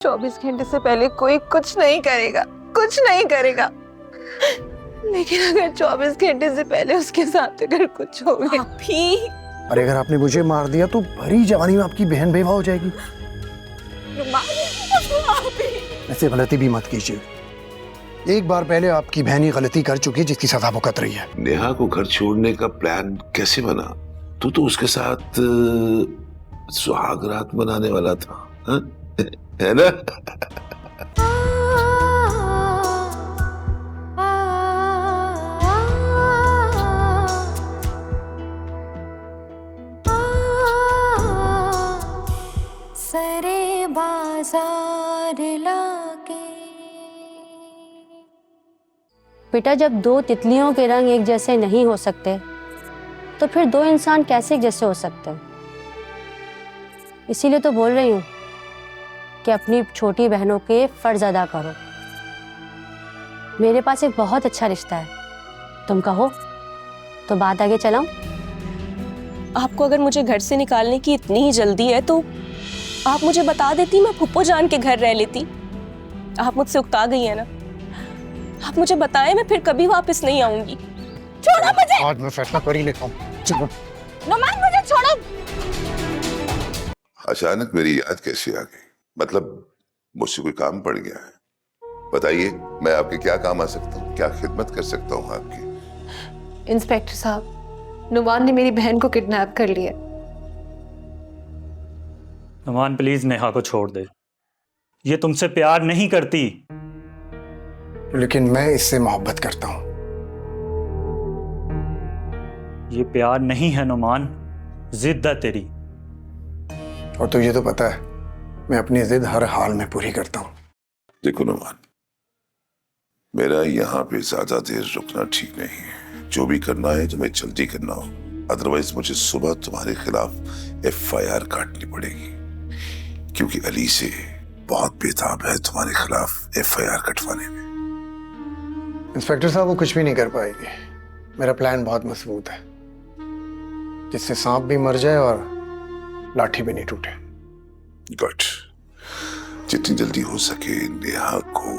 24 घंटे से पहले कोई कुछ नहीं करेगा, कुछ नहीं करेगा। लेकिन अगर 24 घंटे से पहले उसके साथ अगर कुछ हो गया भी। अरे अगर आपने मुझे मार दिया तो भरी जवानी में आपकी बहन बेवा हो जाएगी। ऐसे गलती भी मत कीजिए। एक बार पहले आपकी बहन ही गलती कर चुकी है जिसकी सजा भुगत रही है। नेहा को घर छोड़ने का प्लान कैसे बना? तू तो उसके साथ सुहाग रात मनाने वाला था, हा? है ना? सरे बाजार लाके। बेटा, जब दो तितलियों के रंग एक जैसे नहीं हो सकते तो फिर दो इंसान कैसे एक जैसे हो सकते हैं? इसीलिए तो बोल रही हूँ कि अपनी छोटी बहनों के फर्ज अदा करो। मेरे पास एक बहुत अच्छा रिश्ता है, तुम कहो तो बात आगे चलाऊं? आपको अगर मुझे घर से निकालने की इतनी ही जल्दी है तो आप मुझे बता देती, मैं फुप्पो जान के घर रह लेती। आप मुझसे उकता गई है ना, आप मुझे बताएं, मैं फिर कभी वापस नहीं आऊंगी। छोड़ो मुझे। आज मैं फैसला कर ही लेता हूँ। चलो। नुमान, मुझे छोड़ो। अचानक मेरी याद कैसे आ गई? मतलब मुझसे कोई काम पड़ गया है? बताइए, मैं आपके क्या काम आ सकता हूँ? क्या खिदमत कर सकता हूँ आपकी? इंस्पेक्टर साहब, नुमान ने मेरी बहन को किडनैप कर लिया। नुमान प्लीज नेहा को छोड़ दे, ये तुमसे प्यार नहीं करती। लेकिन मैं इससे मोहब्बत करता हूँ। ये प्यार नहीं है नुमान, जिद है तेरी। और तुझे तो पता है मैं अपनी जिद हर हाल में पूरी करता हूँ। देखो नुमान, मेरा यहाँ पे ज्यादा देर रुकना ठीक नहीं है। जो भी करना है तुम्हें जल्दी करना हो, अदरवाइज मुझे सुबह तुम्हारे खिलाफ FIR काटनी पड़ेगी, क्योंकि अली से बहुत बेताब है तुम्हारे खिलाफ FIR कटवाने में। इंस्पेक्टर साहब, वो कुछ भी नहीं कर पाएगी। मेरा प्लान बहुत मजबूत है, जिससे सांप भी मर जाए और लाठी भी नहीं टूटे। गुड। जितनी जल्दी हो सके नेहा को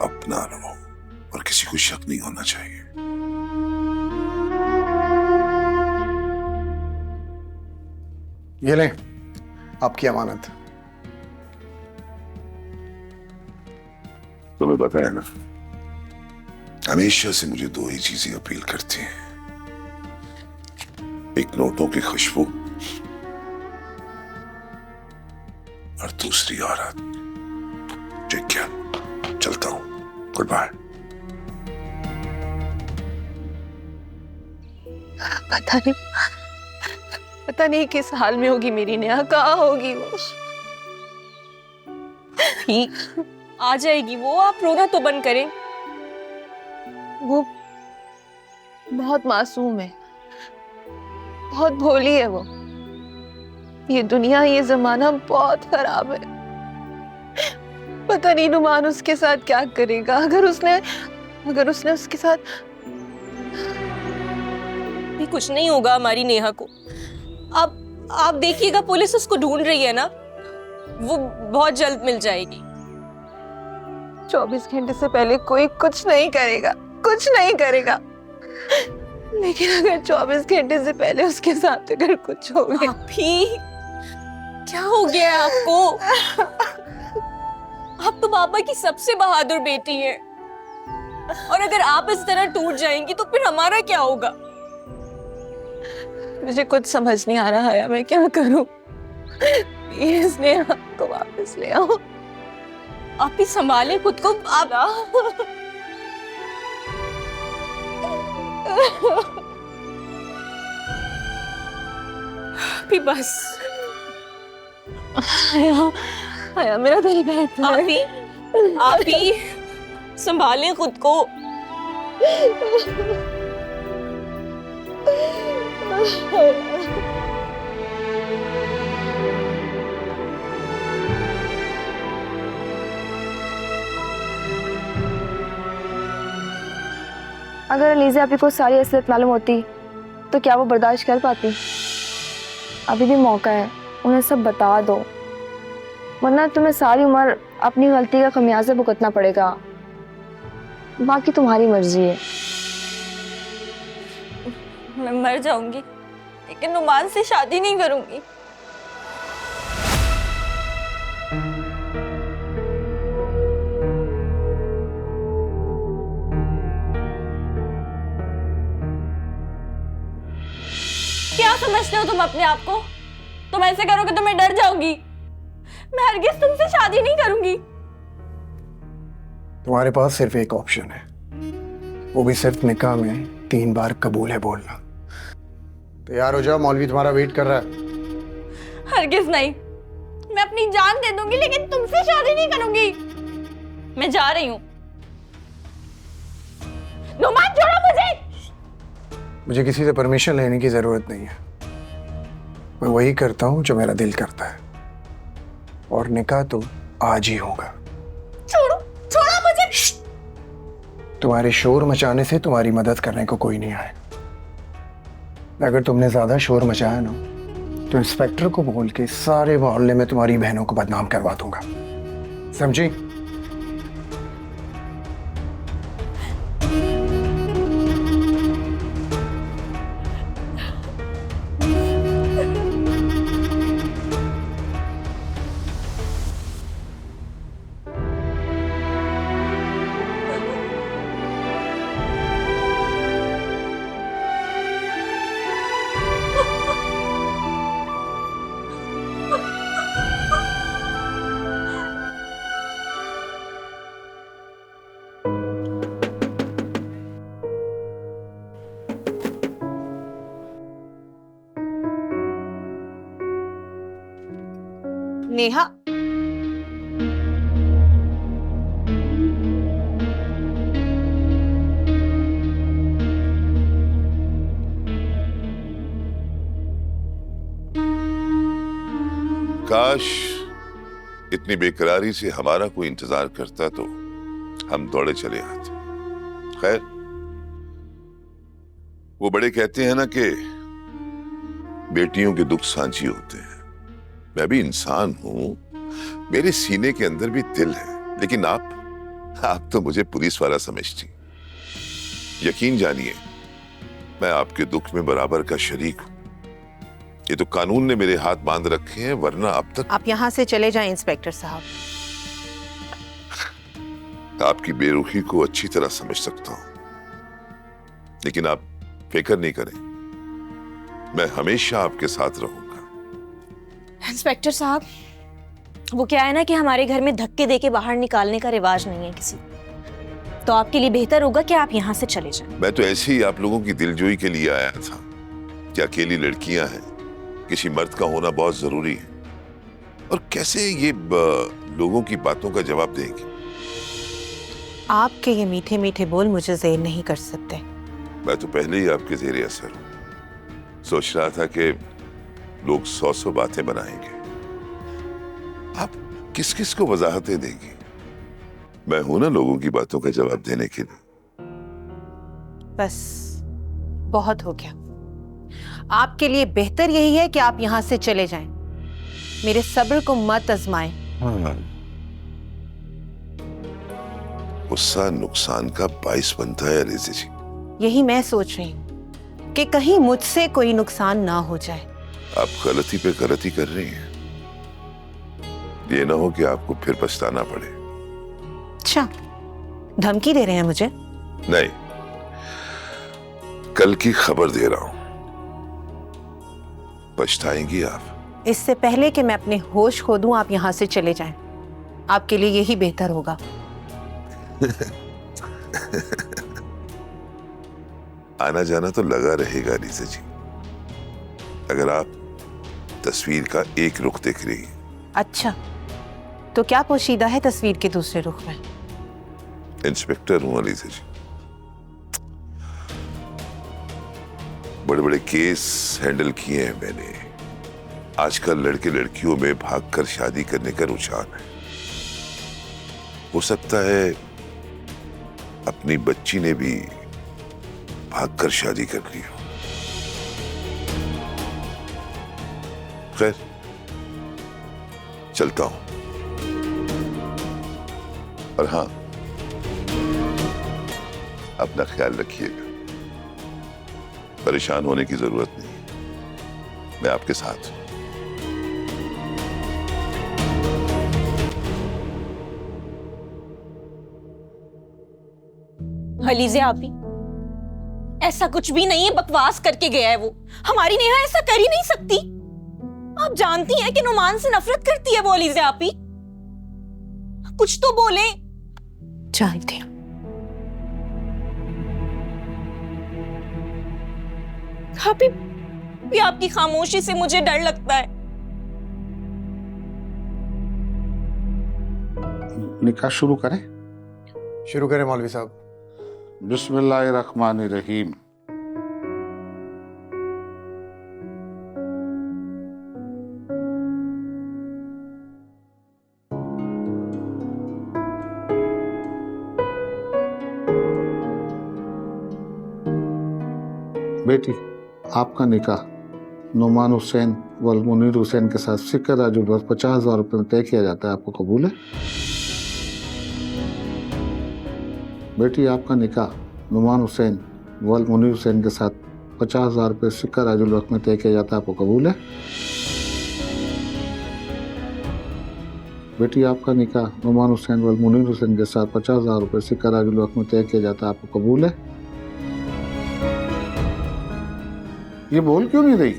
अपना लो और किसी को शक नहीं होना चाहिए। ये लें आपकी अमानत। तुम्हें पता है ना, हमेशा से मुझे दो ही चीजें अपील करती हैं, एक नोटों की खुशबू और दूसरी औरत। ठीक है, चलता हूं। Good bye. पता नहीं किस हाल में होगी मेरी नेहा, कहाँ होगी वो। ठीक आ जाएगी वो, आप रोना तो बंद करें। वो बहुत मासूम है, बहुत भोली है वो। ये दुनिया, ये जमाना बहुत खराब है। पता नहीं नुमान उसके साथ क्या करेगा। अगर उसने उसके साथ। भी कुछ नहीं होगा हमारी नेहा को। आप देखिएगा, पुलिस उसको ढूंढ रही है ना, वो बहुत जल्द मिल जाएगी। 24 घंटे से पहले कोई कुछ नहीं करेगा, कुछ नहीं करेगा। लेकिन अगर 24 घंटे से पहले उसके साथ अगर कुछ हो गया। भी क्या हो गया है आपको? आप तो बाबा की सबसे बहादुर बेटी हैं, और अगर आप इस तरह टूट जाएंगी तो फिर हमारा क्या होगा? मुझे कुछ समझ नहीं आ रहा है, मैं क्या करूं। प्लीज नेहा को वापस ले आओ। आप ही संभालें खुद को। आप भी बस। आया मेरा दिल बैठ रहा है। आप ही संभालें खुद को। अगर अलीज़ा आपी को सारी असलियत मालूम होती तो क्या वो बर्दाश्त कर पाती? अभी भी मौका है, उन्हें सब बता दो, वरना तुम्हें सारी उम्र अपनी गलती का खमियाजा भुगतना पड़ेगा, बाकी तुम्हारी मर्जी है। मैं मर जाऊंगी लेकिन नुमान से शादी नहीं करूंगी। क्या समझते हो तुम अपने आप को? तुम ऐसे करोगे तो मैं डर जाऊंगी। मैं हरगिज तुमसे शादी नहीं करूंगी। तुम्हारे पास सिर्फ एक ऑप्शन है, वो भी सिर्फ निकाह में 3 बार कबूल है बोलना। तैयार हो जाओ, मौलवी तुम्हारा वेट कर रहा है। हरगिज नहीं, मैं अपनी जान दे दूंगी लेकिन तुमसे शादी नहीं करूंगी। मैं जा रही हूँ। नुमान छोड़ो मुझे। मुझे किसी से परमिशन लेने की जरूरत नहीं है, मैं वही करता हूँ जो मेरा दिल करता है, और निकाह तो आज ही होगा। छोड़ो, छोड़ो मुझे। तुम्हारे शोर मचाने से तुम्हारी मदद करने को कोई नहीं आएगा। अगर तुमने ज्यादा शोर मचाया ना तो इंस्पेक्टर को बोल के सारे मोहल्ले में तुम्हारी बहनों को बदनाम करवा दूंगा, समझी? नेहा, काश इतनी बेकरारी से हमारा कोई इंतजार करता तो हम दौड़े चले आते। खैर, वो बड़े कहते हैं ना कि बेटियों के दुख सांझी होते हैं। मैं भी इंसान हूं, मेरे सीने के अंदर भी दिल है, लेकिन आप तो मुझे पुलिस वाला समझती। यकीन जानिए, मैं आपके दुख में बराबर का शरीक हूं। ये तो कानून ने मेरे हाथ बांध रखे हैं, वरना अब तक। आप यहाँ से चले जाएं इंस्पेक्टर साहब। आपकी बेरुखी को अच्छी तरह समझ सकता हूं, लेकिन आप फिक्र नहीं करें, मैं हमेशा आपके साथ रहूंगा। इंस्पेक्टर साहब, वो क्या है ना कि हमारे घर में धक्के देके बाहर निकालने का रिवाज नहीं है किसी, तो आपके लिए बेहतर होगा कि आप यहाँ से चले जाएं। मैं तो ऐसे ही आप लोगों की दिलजोई के लिए आया था कि अकेली लड़कियां हैं, किसी मर्द का होना बहुत जरूरी है, और कैसे ये लोगों की बातों का जवाब देंगे। आपके ये मीठे मीठे बोल मुझे ज़ेर नहीं कर सकते। मैं तो पहले ही आपके ज़ेरे असर हूं। सोच रहा था कि लोग 100 बातें बनाएंगे, आप किस किस को वजाहतें देंगी। मैं हूं ना लोगों की बातों का जवाब देने के लिए। बस बहुत हो गया। आपके लिए बेहतर यही है कि आप यहाँ से चले जाएं। मेरे सब्र को मत आजमाएं। गुस्सा नुकसान का बाइस बनता है अलीज़ा जी। यही मैं सोच रही हूँ कि कहीं मुझसे कोई नुकसान ना हो जाए। आप गलती पे गलती कर रही हैं, ये ना हो कि आपको फिर पछताना पड़े। अच्छा, धमकी दे रहे हैं मुझे? नहीं, कल की खबर दे रहा हूं। पछताएंगी आप। इससे पहले कि मैं अपने होश खो दूं, आप यहाँ से चले जाएं। आपके लिए यही बेहतर होगा। आना जाना तो लगा रहेगा अलीज़ा जी, अगर आप तस्वीर का एक रुख देख रही हैं। अच्छा, तो क्या पोशीदा है तस्वीर के दूसरे रुख में? इंस्पेक्टर हूं अलीज़ा जी, बड़े बड़े केस हैंडल किए हैं मैंने। आजकल लड़के लड़कियों में भागकर शादी करने का रुझान है। हो सकता है अपनी बच्ची ने भी भागकर शादी कर ली हो। खैर, चलता हूं। और हाँ, अपना ख्याल रखिएगा। परेशान होने की जरूरत नहीं, मैं आपके साथ हूं। अलीज़े आपी, ऐसा कुछ भी नहीं है, बकवास करके गया है वो। हमारी नेहा ऐसा कर ही नहीं सकती। आप जानती हैं कि नुमान से नफरत करती है वो अलीज़े आपी। कुछ तो बोले। जानती हूँ। आपी, भी आपकी खामोशी से मुझे डर लगता है। निकाह शुरू करें? शुरू करें मौलवी साहब। बिस्मिल्लाहिर्रहमानिर्रहीम। बेटी, आपका निकाह नुमान हुसैन व मुनीर हुसैन के साथ सिक्का राजुल वर्ष 50,000 रुपये में तय किया जाता है। आपको कबूल है? बेटी, आपका निकाह नुमान हुसैन व मुनीर हुसैन के साथ 50,000 रुपये सिक्का राजुल वर्ष में तय किया जाता है। आपको कबूल है? बेटी, आपका निकाह नुमान हुसैन व मुनीर हुसैन के साथ 50,000 रुपये सिक्का राजुल वर्ष में तय किया जाता है। आपको कबूल है? ये बोल क्यों नहीं रही?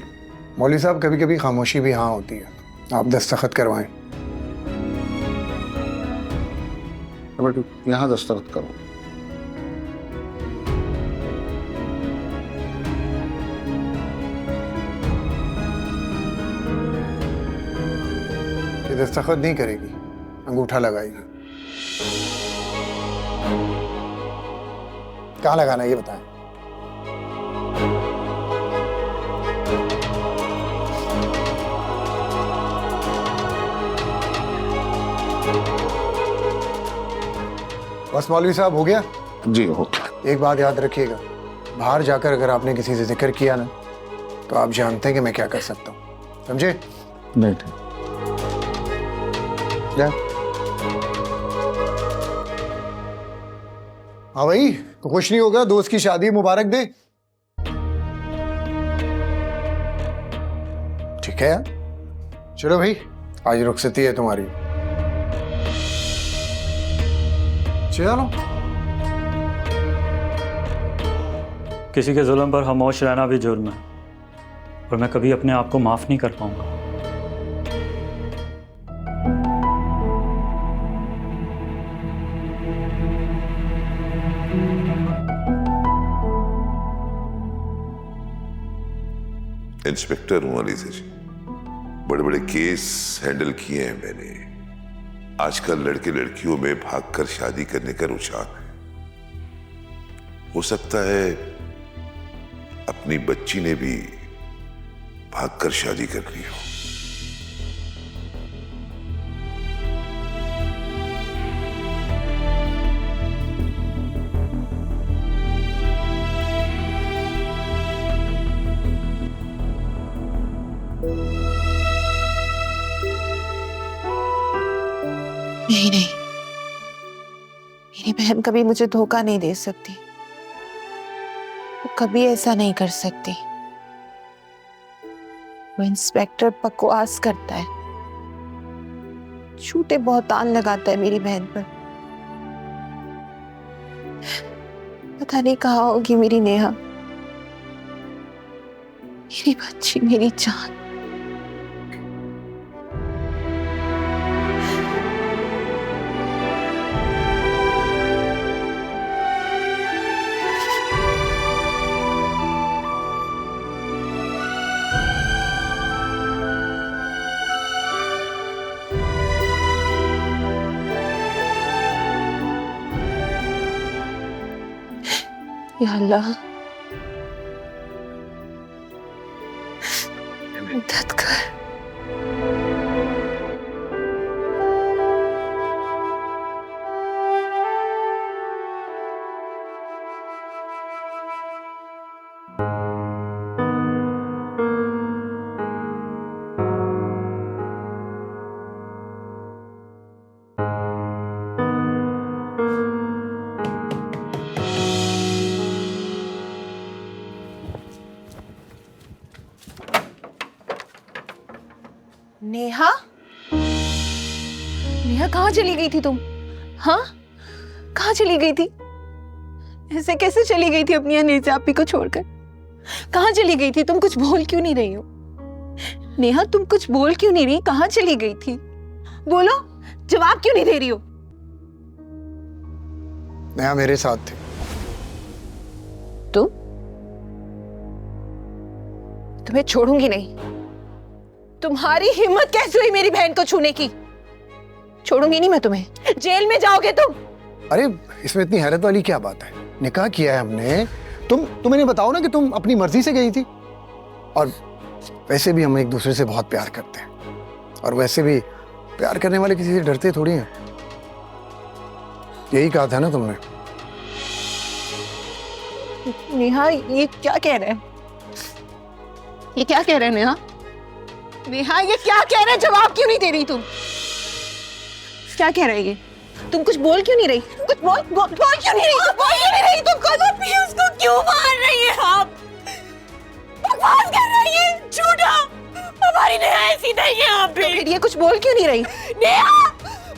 मौलवी साहब, कभी कभी खामोशी भी हाँ होती है। आप दस्तखत करवाएं। बेटी, यहाँ दस्तखत करो। ये दस्तखत नहीं करेगी, अंगूठा लगाएगी। कहाँ लगाना है ये बताएं। बस मौलवी साहब, हो गया? जी हो गया। एक बात याद रखिएगा, बाहर जाकर अगर आपने किसी से जिक्र किया ना, तो आप जानते हैं कि मैं क्या कर सकता हूँ। समझे? नहीं ठीक। जा। हाँ भाई, तो कुछ नहीं होगा, दोस्त की शादी मुबारक दे। ठीक है यार, चलो भाई, आज रुखसती है तुम्हारी। चलो। किसी के जुल्म पर खामोश रहना भी जुर्म है, और मैं कभी अपने आप को माफ नहीं कर पाऊंगा। इंस्पेक्टर हूं अलीज़े जी, बड़े बड़े केस हैंडल किए हैं मैंने। आजकल लड़के लड़कियों में भागकर शादी करने का रुझान है। हो सकता है अपनी बच्ची ने भी भागकर शादी कर ली हो। नहीं नहीं, मेरी बहन कभी मुझे धोखा नहीं दे सकती। वो कभी ऐसा नहीं कर सकती। वो इंस्पेक्टर बकवास करता है, झूठे बहतान लगाता है मेरी बहन पर। पता नहीं कहाँ होगी मेरी नेहा, मेरी बच्ची, मेरी जान। या अल्लाह, मदद कर। नेहा कहाँ चली गई थी तुम? हाँ, कहाँ चली गई थी? ऐसे कैसे चली गई थी अपनी अनीसा आपी को छोड़कर? कहाँ चली गई थी? तुम कुछ बोल क्यों नहीं रही हो? नेहा तुम कुछ बोल क्यों नहीं रही? कहाँ चली गई थी? बोलो, जवाब क्यों नहीं दे रही हो? नेहा मेरे साथ थे। तुम? तुम्हें छोड़ूंगी नहीं। तुम्हारी हिम्मत कैसे हुई मेरी बहन को छूने की? छोड़ूंगी नहीं मैं तुम्हें। जेल में जाओगे तुम। अरे इसमें इतनी हैरत वाली क्या बात है? निकाह किया है हमने। तुम इन्हें बताओ ना कि तुम अपनी मर्जी से गई थी। और वैसे भी हम एक दूसरे से बहुत प्यार करते हैं, और वैसे भी प्यार करने वाले किसी से डरते थोड़ी हैं। यही कहा था ना तुमने। नेहा ये क्या कह रहे हैं? ये क्या कह रहे हैं नेहा? नेहा ये क्या कह रहे हैं? जवाब क्यों नहीं दे रही तुम? क्या कह रहे हैं ये? तुम कुछ बोल क्यों नहीं रही? कुछ बोल क्यों नहीं रही? बोल क्यों नहीं रही? तुम खुद अपनी उसको क्यों मार रही है? आप बकवास कर रही है, झूठा। हमारी नेहा ऐसी नहीं है। आप भी फिर ये कुछ बोल क्यों नहीं रही? नेहा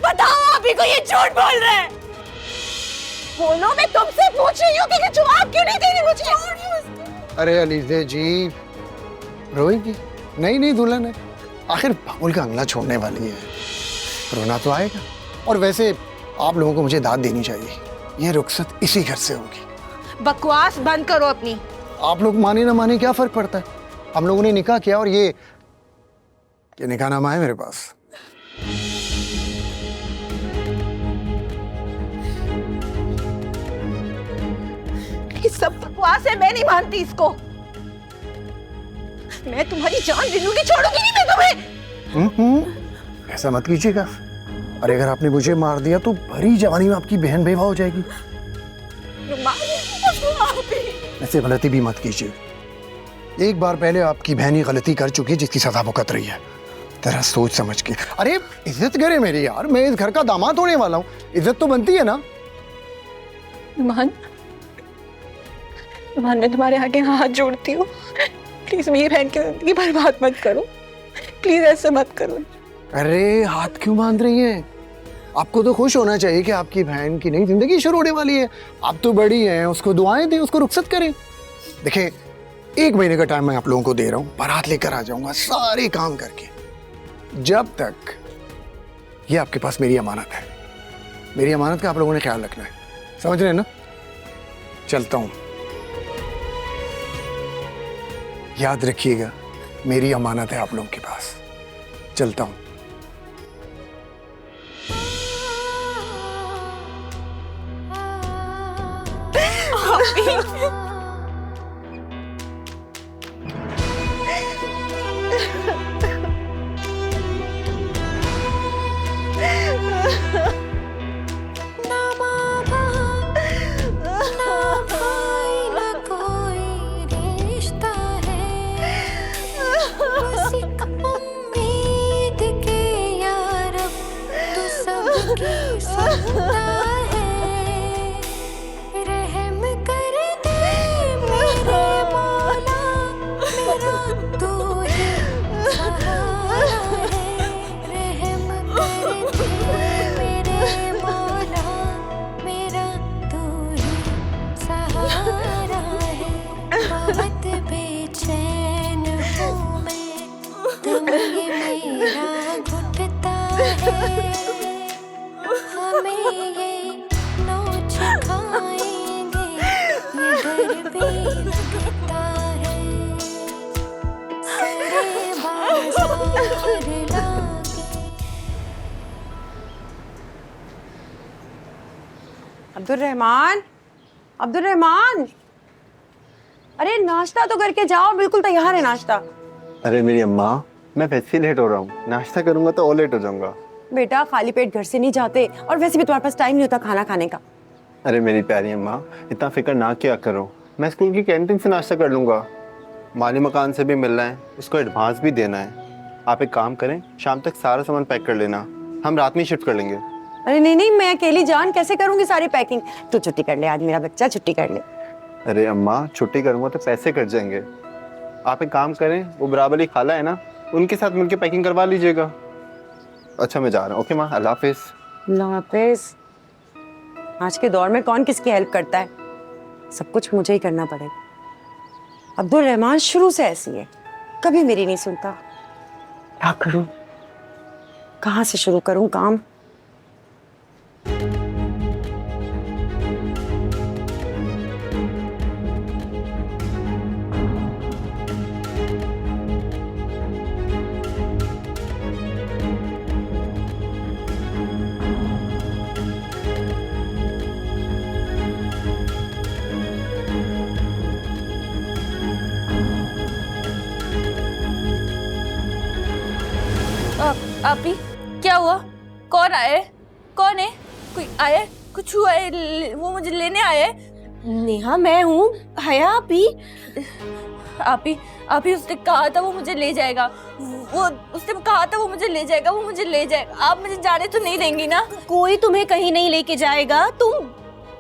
बताओ, आप ही को ये झूठ बोल रहे हैं। बोलो, मैं तुमसे पूछ रही हूँ कि जवाब क्यों नहीं दे रही मुझे? अरे अलीजे जी, रोएगी? नहीं दुल्हन है, आखिर बाबुल का अंगला छोड़ने वाली है, रोना तो आएगा। और वैसे आप लोगों को मुझे दाद देनी चाहिए, ये रुखसत इसी घर से होगी। बकवास बंद करो अपनी। आप लोग माने ना माने क्या फर्क पड़ता है? हम लोगों ने निकाह किया, और ये निकाहनामा है मेरे पास। ये सब बकवास है, मैं नहीं मानती इसको। मैं तुम्हारी जान ले लूंगी, छोड़ूंगी नहीं मैं तुम्हें। ऐसा मत कीजिएगा। अरे अगर आपने मुझे मार दिया तो भरी जवानी में आपकी बहन बेवा हो जाएगी। ऐसे गलती भी मत कीजिए। एक बार पहले आपकी बहन ही गलती कर चुकी है जिसकी सजा भुगत रही है। तेरा सोच समझ के। अरे इज्जत करे मेरी यार, मैं इस घर का दामाद होने वाला हूँ, इज्जत तो बनती है ना। मान मैं तुम्हारे आगे हाथ जोड़ती हूँ, प्लीज मेरी बहन की जिंदगी बर्बाद मत करो, प्लीज ऐसे मत करो। अरे हाथ क्यों बांध रही हैं? आपको तो खुश होना चाहिए कि आपकी बहन की नई जिंदगी शुरू होने वाली है। आप तो बड़ी हैं, उसको दुआएं दें, उसको रुखसत करें। देखिए, 1 महीने का टाइम मैं आप लोगों को दे रहा हूँ, बारात लेकर आ जाऊंगा सारे काम करके। जब तक ये आपके पास मेरी अमानत है, मेरी अमानत का आप लोगों ने ख्याल रखना है, समझ रहे हैं ना? चलता हूँ। याद रखिएगा, मेरी अमानत है आप लोगों के पास। चलता हूँ। अब्दुल रहमान, अरे नाश्ता तो करके जाओ, बिल्कुल तैयार है नाश्ता। अरे मेरी अम्मा, मैं वैसे ही लेट हो रहा हूँ, नाश्ता करूंगा तो और लेट हो जाऊंगा। बेटा खाली पेट घर से नहीं जाते, और वैसे भी तुम्हारे पास टाइम नहीं होता खाना खाने का। अरे मेरी प्यारी अम्मा, इतना फिक्र ना किया करो, मैं स्कूल की कैंटीन से नाश्ता कर लूंगा। माली मकान से भी मिलना है, उसको एडवांस भी देना है। आप एक काम करें, शाम तक सारा सामान पैक कर लेना, हम रात में शिफ्ट कर लेंगे। अरे नहीं, मैं अकेली जान कैसे करूंगी सारी पैकिंग। तू छुट्टी कर ले, आज मेरा बच्चा छुट्टी कर ले। अरे अम्मा, छुट्टी करूंगा तो पैसे कट जाएंगे। आप एक काम करें, वो बराबर ही खाला है ना, उनके साथ मिलकर पैकिंग करवा लीजिएगा। अच्छा मैं जा रहा हूँ। ओके माँ, अल्लाह हाफिज़। अल्लाह हाफिज। आज के दौर में कौन किसकी हेल्प करता है, सब कुछ मुझे ही करना पड़ेगा। अब्दुल रहमान शुरू से ऐसी है, कभी मेरी नहीं सुनता। क्या करूं, कहाँ से शुरू करूं काम? आप ही क्या हुआ? कौन आया है? कौन है? कोई आया है? कुछ हुआ है? वो मुझे लेने आया है? नेहा मैं हूँ, हया आप ही उसने कहा था वो मुझे ले जाएगा। उसने कहा था वो मुझे ले जाएगा, वो मुझे ले जाएगा। आप मुझे जाने तो नहीं देंगी ना? कोई तुम्हें कहीं नहीं लेके जाएगा।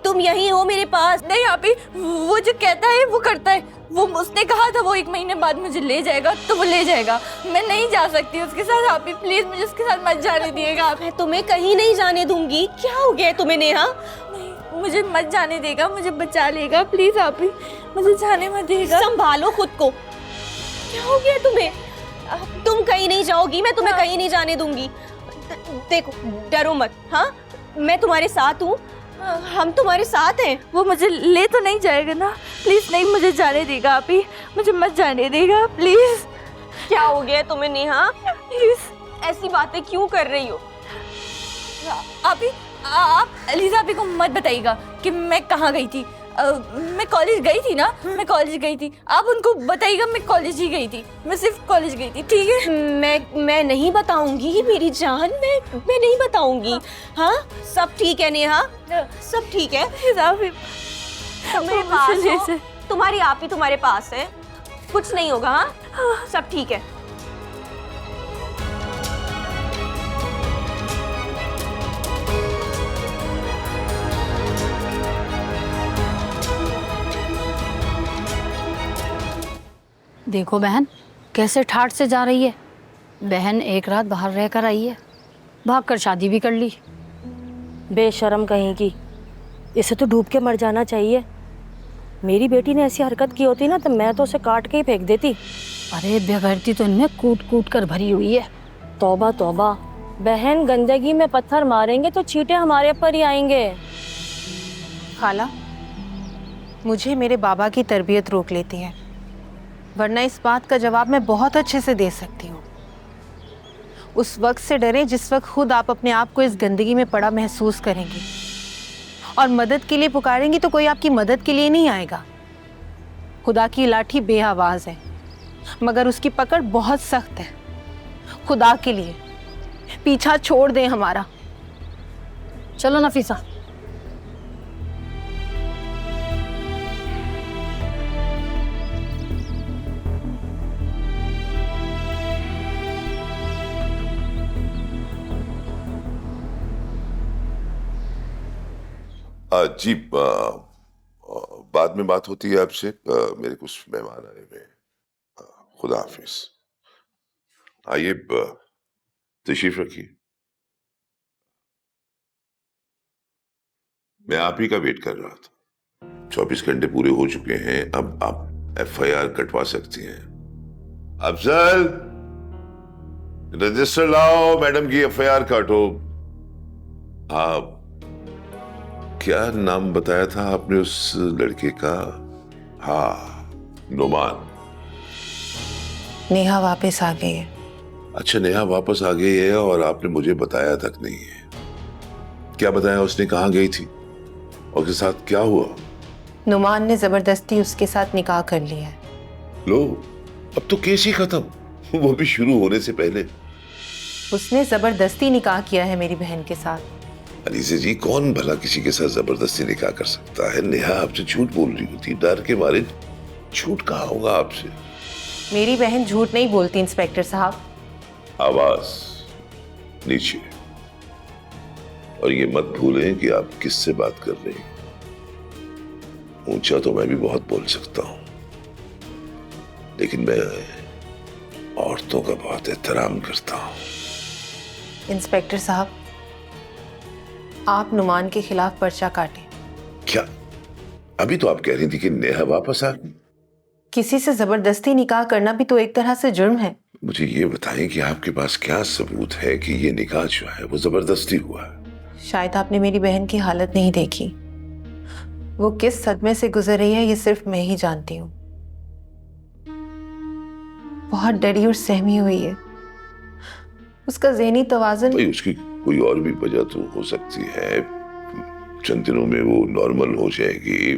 तुम यहीं हो मेरे पास। नहीं आप ही, वो जो कहता है वो करता है। वो उसने कहा था वो 1 महीने बाद मुझे ले जाएगा, तो वो ले जाएगा। मैं नहीं जा सकती उसके साथ। आप ही प्लीज मुझे उसके साथ मत जाने दिएगा। मैं तुम्हें कहीं नहीं जाने दूंगी। क्या हो गया तुम्हें नेहा? नहीं, मुझे मत जाने देगा, मुझे बचा लेगा। प्लीज आप ही मुझे जाने मत देगा। संभालो खुद को। क्या हो गया तुम्हें? तुम कहीं नहीं जाओगी, मैं तुम्हें कहीं नहीं जाने दूंगी। देखो डरो मत। हाँ, मैं तुम्हारे साथ हूँ, हम तुम्हारे साथ हैं। वो मुझे ले तो नहीं जाएगा ना? प्लीज नहीं, मुझे जाने देगा। आप ही मुझे मत जाने देगा प्लीज। क्या हो गया तुम्हें नेहा? प्लीज ऐसी बातें क्यों कर रही हो? आप अलीजा भी को मत बताइएगा कि मैं कहाँ गई थी। मैं कॉलेज गई थी ना, मैं कॉलेज गई थी। आप उनको बताइएगा मैं कॉलेज ही गई थी, मैं सिर्फ कॉलेज गई थी। ठीक है? मैं नहीं बताऊंगी मेरी जान, मैं नहीं बताऊंगी। हाँ सब ठीक है नेहा, सब ठीक है। तुम मेरे पास हो, तुम्हारी आप ही तुम्हारे पास है, कुछ नहीं होगा। हाँ सब ठीक है। देखो बहन कैसे ठाठ से जा रही है। बहन एक रात बाहर रहकर आई है, भाग कर शादी भी कर ली। बेशर्म कहीं की, इसे तो डूब के मर जाना चाहिए। मेरी बेटी ने ऐसी हरकत की होती ना तो मैं तो उसे काट के ही फेंक देती। अरे बेगैरती तो इनमें कूट कूट कर भरी हुई है। तौबा तौबा, बहन गंदगी में पत्थर मारेंगे तो चींटे हमारे पर ही आएंगे। खाला, मुझे मेरे बाबा की तरबियत रोक लेती है, वरना इस बात का जवाब मैं बहुत अच्छे से दे सकती हूँ। उस वक्त से डरें जिस वक्त खुद आप अपने आप को इस गंदगी में पड़ा महसूस करेंगी, और मदद के लिए पुकारेंगी तो कोई आपकी मदद के लिए नहीं आएगा। खुदा की लाठी बेआवाज है, मगर उसकी पकड़ बहुत सख्त है। खुदा के लिए पीछा छोड़ दें हमारा। चलो नफीसा। जी बाद में बात होती है आपसे। मेरे कुछ मेहमान आए हुए हैं। खुदा हाफिज। आइए तशरीफ रखिए। मैं आप ही का वेट कर रहा था। 24 घंटे पूरे हो चुके हैं, अब आप FIR कटवा सकती हैं। अफजल, रजिस्टर लाओ, मैडम की FIR काटो। आप क्या नाम बताया था आपने उस लड़के का? हाँ, नुमान। नेहा वापस आ गई है। अच्छा, नेहा वापस आ गई है और आपने मुझे बताया तक नहीं है। क्या बताया उसने? कहाँ गई थी और उसके साथ क्या हुआ? नुमान ने जबरदस्ती उसके साथ निकाह कर लिया है। लो, अब तो केस ही खत्म, वो भी शुरू होने से पहले। उसने जबरदस्ती निकाह किया है मेरी बहन के साथ। अलीज़ा जी, कौन भला किसी के साथ जबरदस्ती निकाह कर सकता है? नेहा आपसे झूठ बोल रही होती, डर के मारे। झूठ कहाँ होगा आपसे? मेरी बहन झूठ नहीं बोलती इंस्पेक्टर साहब। आवाज नीचे, और ये मत भूलें कि आप किससे बात कर रहे हैं। ऊंचा तो मैं भी बहुत बोल सकता हूं, लेकिन मैं औरतों का बहुत एहतराम करता हूं। इंस्पेक्टर साहब, आप नुमान के खिलाफ पर्चा काटें। क्या? अभी तो आप कह रही थी कि नेहा वापस आ गई। किसी से जबरदस्ती निकाह करना भी तो एक तरह से जुर्म है। मुझे ये बताएं कि आपके पास क्या सबूत है कि ये निकाह जो है वो जबरदस्ती हुआ है? शायद आपने मेरी बहन की हालत नहीं देखी। वो किस सदमे से गुजर रही है ये सिर्फ मैं ही जानती हूँ। बहुत डरी और सहमी हुई है। उसका ज़हनी तवाज़ुन। भाई उसकी कोई और भी वजह तो हो सकती है, चंद दिनों में वो नॉर्मल हो जाएगी।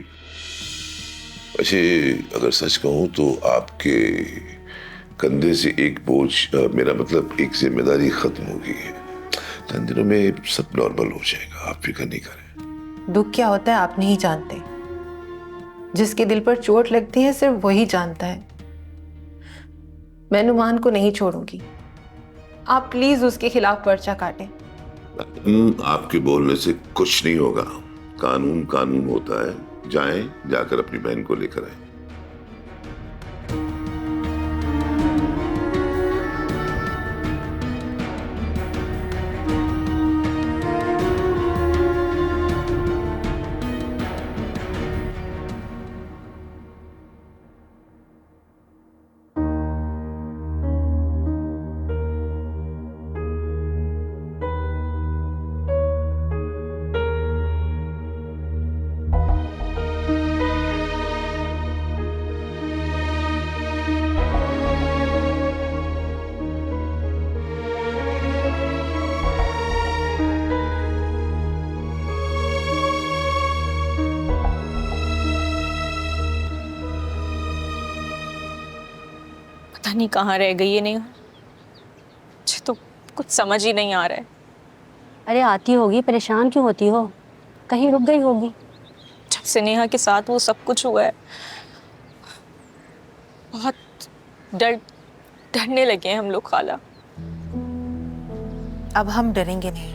वैसे अगर सच कहूं तो आपके कंधे से एक बोझ, मेरा मतलब एक जिम्मेदारी खत्म हो गई है। चंद दिनों में सब नॉर्मल हो जाएगा, आप फिक्र नहीं करें। दुख क्या होता है आप नहीं जानते। जिसके दिल पर चोट लगती है सिर्फ वही जानता है। मैं नुमान को नहीं छोड़ूंगी। आप प्लीज उसके खिलाफ पर्चा काटें। आपके बोलने से कुछ नहीं होगा। कानून कानून होता है। जाएं, जाकर अपनी बहन को लेकर आए। पता नहीं कहाँ रह गई है नेहा। मुझे तो कुछ समझ ही नहीं आ रहा है। अरे आती होगी, परेशान क्यों होती हो? कहीं रुक गई होगी। जब से नेहा के साथ वो सब कुछ हुआ है बहुत डरने लगे हैं हम लोग खाला। अब हम डरेंगे नहीं।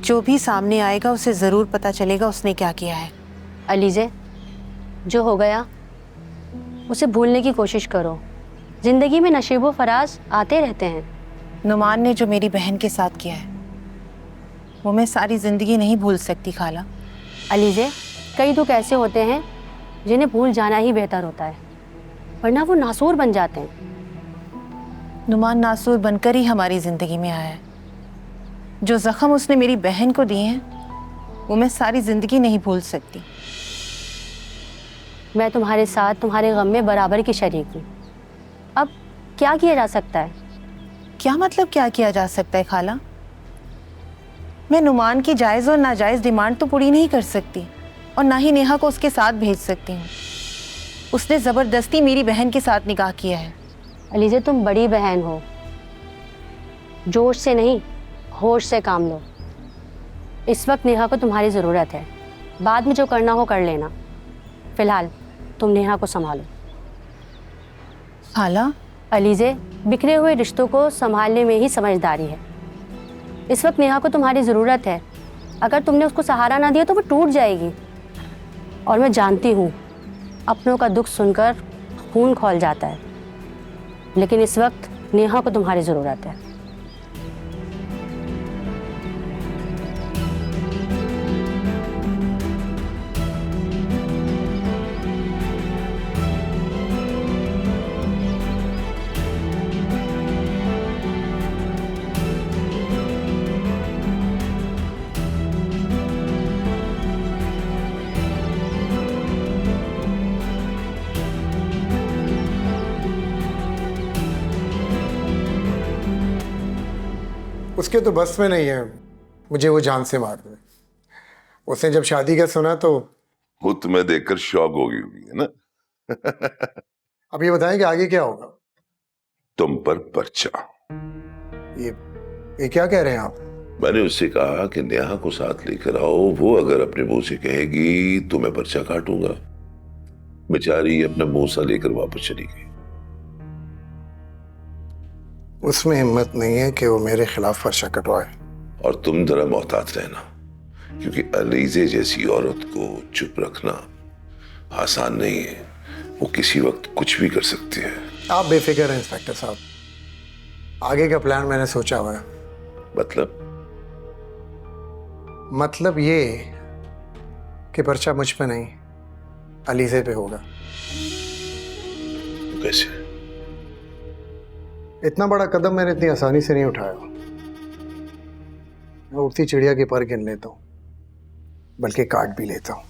जो भी सामने आएगा उसे जरूर पता चलेगा उसने क्या किया है। अलीज़े, जो हो गया उसे भूलने की कोशिश करो। जिंदगी में नशीबो फराज आते रहते हैं। नुमान ने जो मेरी बहन के साथ किया है वो मैं सारी जिंदगी नहीं भूल सकती खाला। अलीज़े, कई दुख ऐसे होते हैं जिन्हें भूल जाना ही बेहतर होता है, वरना वो नासूर बन जाते हैं। नुमान नासूर बनकर ही हमारी जिंदगी में आया है। जो जख्म उसने मेरी बहन को दिए हैं वो मैं सारी जिंदगी नहीं भूल सकती। मैं तुम्हारे साथ तुम्हारे गम में बराबर की शरीक हूँ। अब क्या किया जा सकता है? क्या मतलब क्या किया जा सकता है खाला? मैं नुमान की जायज़ और नाजायज़ डिमांड तो पूरी नहीं कर सकती और ना ही नेहा को उसके साथ भेज सकती हूँ। उसने ज़बरदस्ती मेरी बहन के साथ निकाह किया है। अलीज़े, तुम बड़ी बहन हो, जोश से नहीं होश से काम लो। इस वक्त नेहा को तुम्हारी ज़रूरत है। बाद में जो करना हो कर लेना। फिलहाल तुम नेहा को संभालो। खाला, अलीज़े, बिखरे हुए रिश्तों को संभालने में ही समझदारी है। इस वक्त नेहा को तुम्हारी ज़रूरत है। अगर तुमने उसको सहारा ना दिया तो वो टूट जाएगी। और मैं जानती हूँ अपनों का दुख सुनकर खून खौल जाता है, लेकिन इस वक्त नेहा को तुम्हारी ज़रूरत है। उसके तो बस में नहीं है मुझे वो जान से मार दे। उसने जब शादी का सुना तो वो तुम्हें देखकर शॉक हो गई होगी, है ना? अब ये बताएं कि आगे क्या होगा? तुम पर पर्चा। ये क्या कह रहे हैं आप? मैंने उससे कहा कि नेहा को साथ लेकर आओ। वो अगर अपने मुंह से कहेगी तो मैं पर्चा काटूंगा। बेचारी अपना मुंह सा लेकर वापस चली गई। उसमें हिम्मत नहीं है कि वो मेरे खिलाफ पर्चा कटवाए। और तुम जरा मोहतात रहना, क्योंकि अलीज़े जैसी औरत को चुप रखना आसान नहीं है। वो किसी वक्त कुछ भी कर सकती है। आप बेफिक्र हैं इंस्पेक्टर साहब, आगे का प्लान मैंने सोचा हुआ है। मतलब? मतलब ये कि पर्चा मुझ पे नहीं अलीज़े पे होगा। कैसे? इतना बड़ा कदम मैंने इतनी आसानी से नहीं उठाया। मैं उड़ती चिड़िया के पर गिन लेता हूँ, बल्कि काट भी लेता हूँ।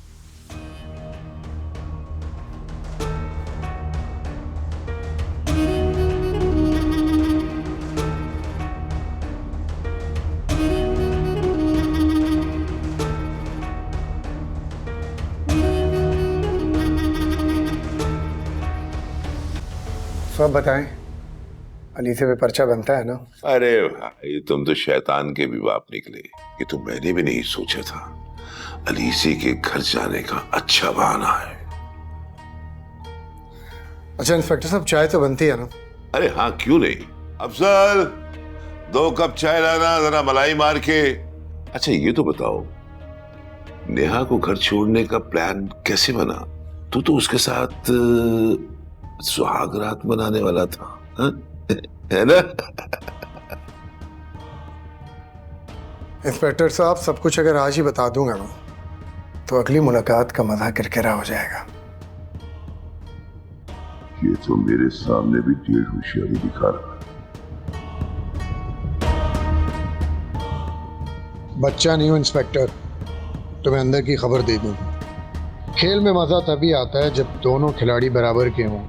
सब बताएं, अलीसे पे पर्चा बनता है ना? अरे भाई, तुम तो शैतान के भी बाप निकले। ये तो मैंने भी नहीं सोचा था। अलीसी के घर जाने का अच्छा बहाना है। अच्छा इंस्पेक्टर साहब, चाय तो बनती है ना? अरे हाँ, क्यों नहीं। अफजल, 2 कप चाय लाना, जरा मलाई मार के। अच्छा ये तो बताओ, नेहा को घर छोड़ने का प्लान कैसे बना? तू तो उसके साथ सुहाग रात मनाने वाला था, हा? है ना? इंस्पेक्टर साहब, सब कुछ अगर आज ही बता दूंगा ना तो अगली मुलाकात का मजा किरकिरा हो जाएगा। ये तो मेरे सामने भी ढेर होशियारी दिखा रहा है। बच्चा नहीं हूं इंस्पेक्टर, तुम्हें अंदर की खबर दे दूं। खेल में मजा तभी आता है जब दोनों खिलाड़ी बराबर के हों।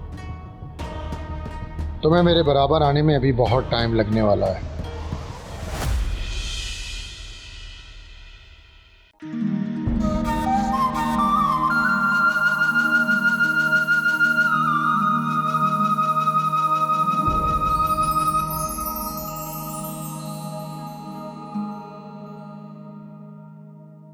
तुम्हें मेरे बराबर आने में अभी बहुत टाइम लगने वाला है।